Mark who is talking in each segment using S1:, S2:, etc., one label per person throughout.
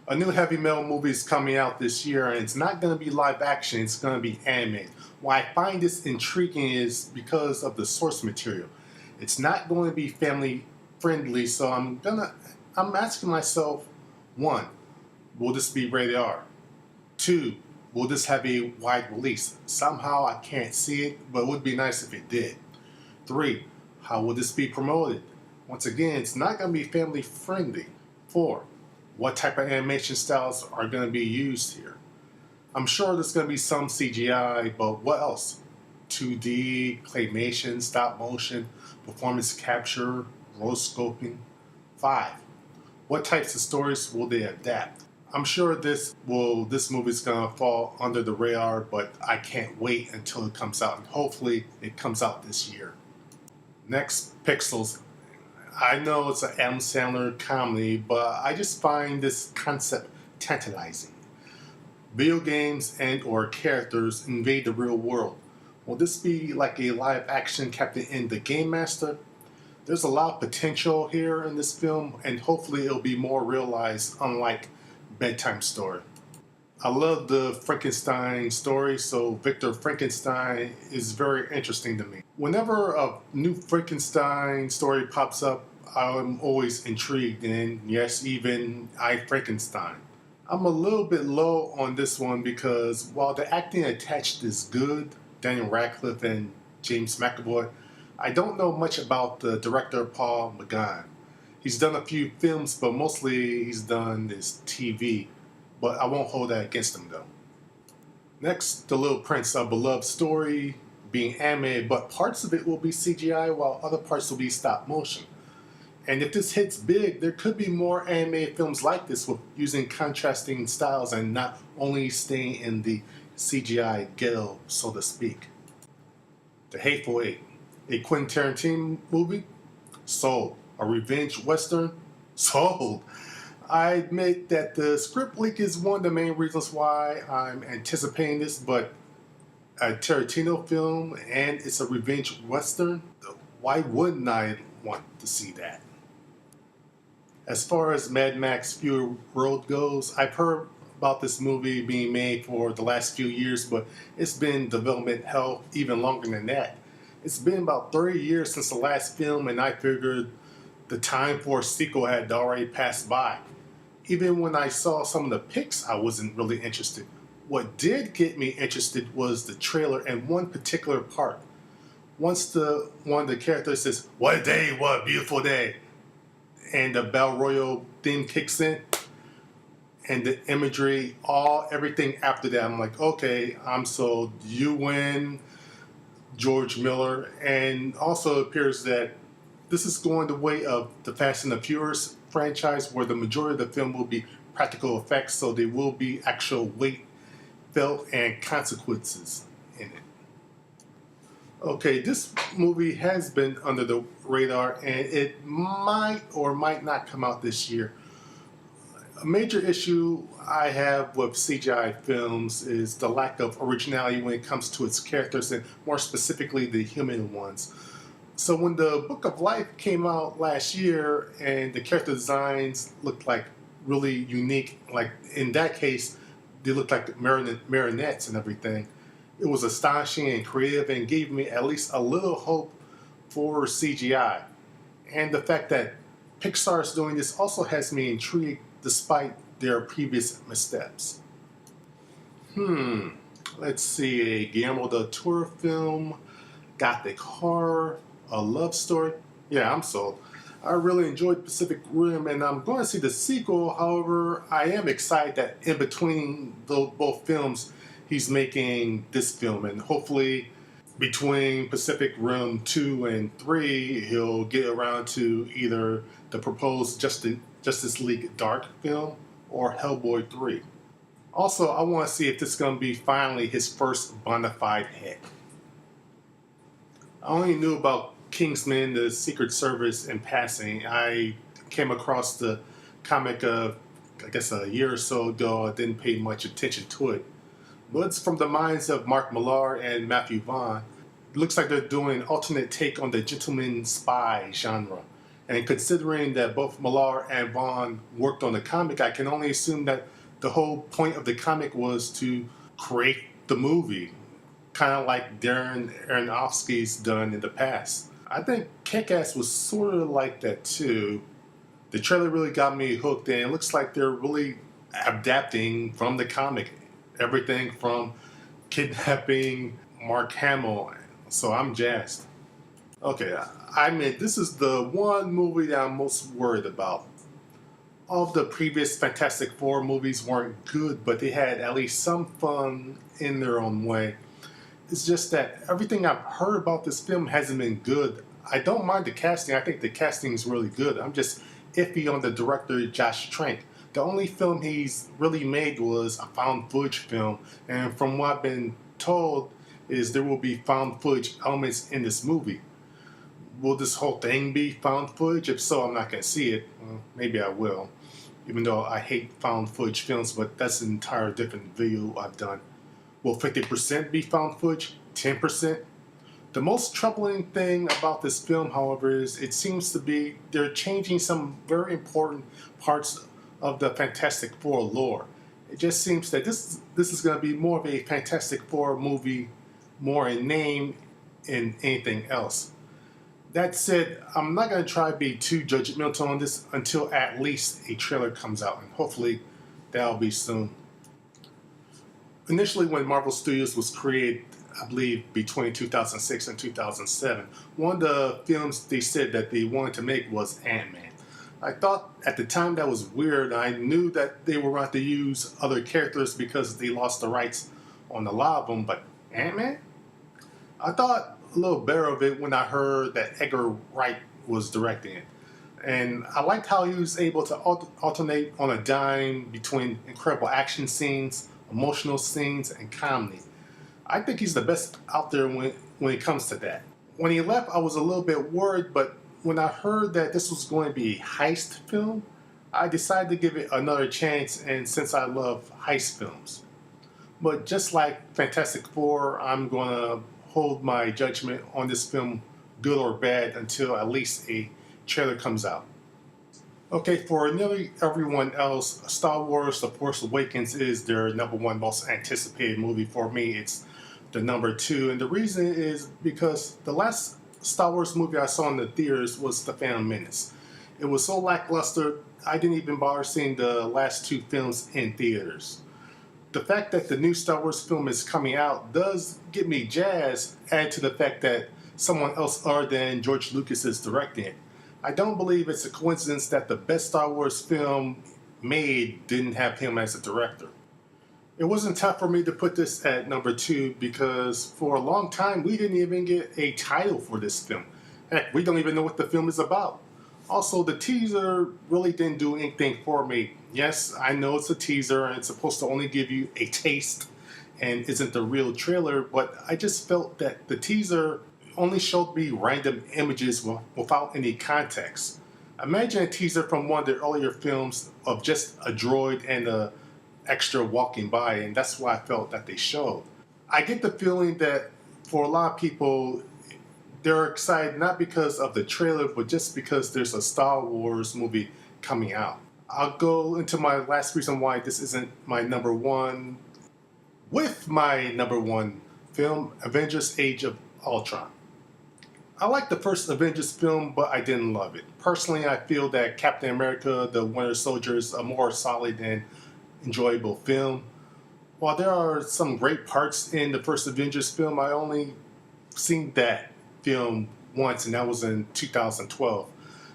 S1: A new heavy metal movie is coming out this year, and it's not going to be live action, it's going to be animated. Why I find this intriguing is because of the source material. It's not going to be family friendly, so I'm asking myself, one, will this be rated R? Two, will this have a wide release? Somehow I can't see it, but it would be nice if it did. Three, how will this be promoted? Once again, it's not going to be family friendly. Four, what type of animation styles are going to be used here? I'm sure there's going to be some CGI, but what else? 2D, claymation, stop motion, performance capture, rotoscoping. 5. What types of stories will they adapt? I'm sure this movie's going to fall under the radar, but I can't wait until it comes out, and hopefully it comes out this year. Next, Pixels. I know it's an Adam Sandler comedy, but I just find this concept tantalizing. Video games and or characters invade the real world. Will this be like a live action Captain in the Game Master? There's a lot of potential here in this film, and hopefully it'll be more realized, unlike Bedtime Story. I love the Frankenstein story, so Victor Frankenstein is very interesting to me. Whenever a new Frankenstein story pops up, I'm always intrigued, and yes, even I Frankenstein. I'm a little bit low on this one because while the acting attached is good, Daniel Radcliffe and James McAvoy, I don't know much about the director Paul McGann. He's done a few films, but mostly he's done this TV. But I won't hold that against him though. Next, The Little Prince, a beloved story being animated, but parts of it will be CGI while other parts will be stop motion. And if this hits big, there could be more animated films like this with using contrasting styles and not only staying in the CGI ghetto, so to speak. The Hateful Eight, a Quentin Tarantino movie? Sold. A revenge western? Sold. I admit that the script leak is one of the main reasons why I'm anticipating this, but a Tarantino film and it's a revenge western? Why wouldn't I want to see that? As far as Mad Max Fury Road goes, I've heard about this movie being made for the last few years, but it's been in development hell even longer than that. It's been about 30 years since the last film, and I figured the time for a sequel had already passed by. Even when I saw some of the pics, I wasn't really interested. What did get me interested was the trailer and one particular part. Once one of the characters says, "What a day, what a beautiful day," and the Battle Royale theme kicks in, and the imagery, everything after that, I'm like, okay, I'm sold. You win, George Miller. And also it appears that this is going the way of the Fast and the Furious franchise, where the majority of the film will be practical effects, so there will be actual weight felt and consequences in it. Okay, this movie has been under the radar, and it might or might not come out this year. A major issue I have with CGI films is the lack of originality when it comes to its characters, and more specifically the human ones. So when the Book of Life came out last year and the character designs looked like really unique, like in that case, they looked like marionettes and everything, it was astonishing and creative and gave me at least a little hope for CGI. And the fact that Pixar is doing this also has me intrigued despite their previous missteps. Let's see, a Guillermo del Toro film, gothic horror, a love story. Yeah, I'm sold. I really enjoyed Pacific Rim, and I'm going to see the sequel. However, I am excited that in between both films, he's making this film, and hopefully between Pacific Rim 2 and 3, he'll get around to either the proposed Justice League Dark film or Hellboy 3. Also, I want to see if this is going to be finally his first bona fide hit. I only knew about Kingsman, the Secret Service, in passing. I came across the comic, I guess a year or so ago. I didn't pay much attention to it. But it's from the minds of Mark Millar and Matthew Vaughn. It looks like they're doing an alternate take on the gentleman spy genre. And considering that both Millar and Vaughn worked on the comic, I can only assume that the whole point of the comic was to create the movie, kind of like Darren Aronofsky's done in the past. I think Kick-Ass was sort of like that too. The trailer really got me hooked, and it looks like they're really adapting from the comic. Everything from kidnapping Mark Hamill. So I'm jazzed. Okay, I mean, this is the one movie that I'm most worried about. All of the previous Fantastic Four movies weren't good, but they had at least some fun in their own way. It's just that everything I've heard about this film hasn't been good. I don't mind the casting. I think the casting is really good. I'm just iffy on the director, Josh Trank. The only film he's really made was a found footage film, and from what I've been told is there will be found footage elements in this movie. Will this whole thing be found footage? If so, I'm not going to see it. Well, maybe I will, even though I hate found footage films, but that's an entire different video I've done. Will 50% be found footage? 10%? The most troubling thing about this film, however, is it seems to be they're changing some very important parts of the Fantastic Four lore. It just seems that this is going to be more of a Fantastic Four movie, more in name than anything else. That said, I'm not going to try to be too judgmental on this until at least a trailer comes out, and hopefully that'll be soon. Initially, when Marvel Studios was created, I believe between 2006 and 2007, one of the films they said that they wanted to make was Ant-Man. I thought at the time that was weird. I knew that they were going to use other characters because they lost the rights on a lot of them, but Ant-Man? I thought a little better of it when I heard that Edgar Wright was directing it. And I liked how he was able to alternate on a dime between incredible action scenes, emotional scenes, and comedy. I think he's the best out there when it comes to that. When he left, I was a little bit worried, but when I heard that this was going to be a heist film, I decided to give it another chance, and since I love heist films. But just like Fantastic Four, I'm going to hold my judgment on this film, good or bad, until at least a trailer comes out. Okay, for nearly everyone else, Star Wars The Force Awakens is their #1 most anticipated movie. For me, it's the #2, and the reason is because the last Star Wars movie I saw in the theaters was The Phantom Menace. It was so lackluster, I didn't even bother seeing the last 2 films in theaters. The fact that the new Star Wars film is coming out does get me jazzed, add to the fact that someone else other than George Lucas is directing it. I don't believe it's a coincidence that the best Star Wars film made didn't have him as a director. It wasn't tough for me to put this at #2 because for a long time we didn't even get a title for this film. Heck, we don't even know what the film is about. Also, the teaser really didn't do anything for me. Yes, I know it's a teaser and it's supposed to only give you a taste and isn't the real trailer, but I just felt that the teaser only showed me random images without any context. Imagine a teaser from one of the earlier films of just a droid and a extra walking by, and that's what I felt that they showed. I get the feeling that for a lot of people, they're excited not because of the trailer, but just because there's a Star Wars movie coming out. I'll go into my last reason why this isn't my #1 with my #1 film, Avengers Age of Ultron. I liked the first Avengers film, but I didn't love it. Personally, I feel that Captain America, the Winter Soldier is a more solid and enjoyable film. While there are some great parts in the first Avengers film, I only seen that film once, and that was in 2012.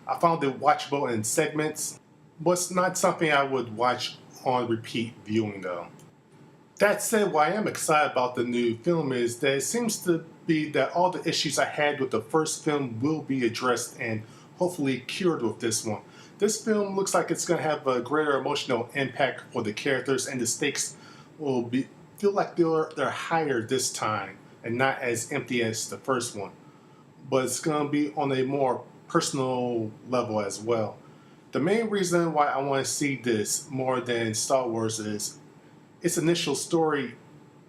S1: I found it watchable in segments, but it's not something I would watch on repeat viewing though. That said, why I am excited about the new film is that it seems to be that all the issues I had with the first film will be addressed and hopefully cured with this one. This film looks like it's going to have a greater emotional impact for the characters, and the stakes will feel like they're higher this time and not as empty as the first one. But it's going to be on a more personal level as well. The main reason why I want to see this more than Star Wars is its initial story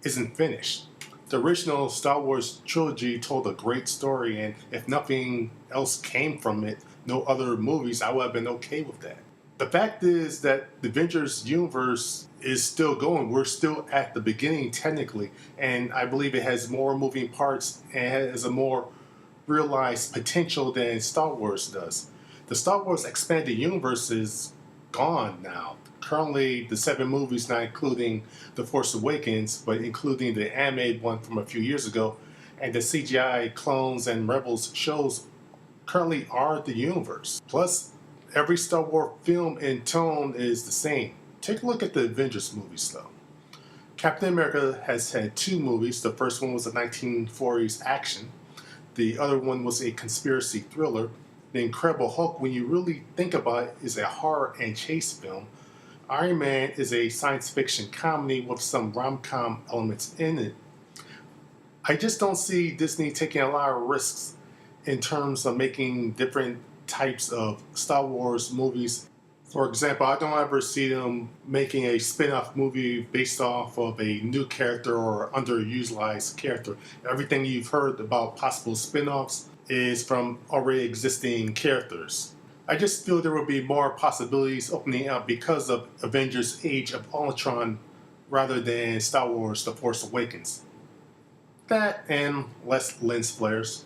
S1: isn't finished. The original Star Wars trilogy told a great story, and if nothing else came from it, no other movies, I would have been okay with that. The fact is that the Avengers universe is still going. We're still at the beginning, technically, and I believe it has more moving parts and has a more realized potential than Star Wars does. The Star Wars expanded universe is gone now. Currently, the 7 movies, not including The Force Awakens, but including the animated one from a few years ago, and the CGI clones and Rebels shows currently are the universe. Plus, every Star Wars film in tone is the same. Take a look at the Avengers movies, though. Captain America has had 2 movies. The first one was a 1940s action. The other one was a conspiracy thriller. The Incredible Hulk, when you really think about it, is a horror and chase film. Iron Man is a science fiction comedy with some rom-com elements in it. I just don't see Disney taking a lot of risks in terms of making different types of Star Wars movies. For example, I don't ever see them making a spin-off movie based off of a new character or underutilized character. Everything you've heard about possible spin-offs is from already existing characters. I just feel there will be more possibilities opening up because of Avengers Age of Ultron rather than Star Wars The Force Awakens. That and less lens flares.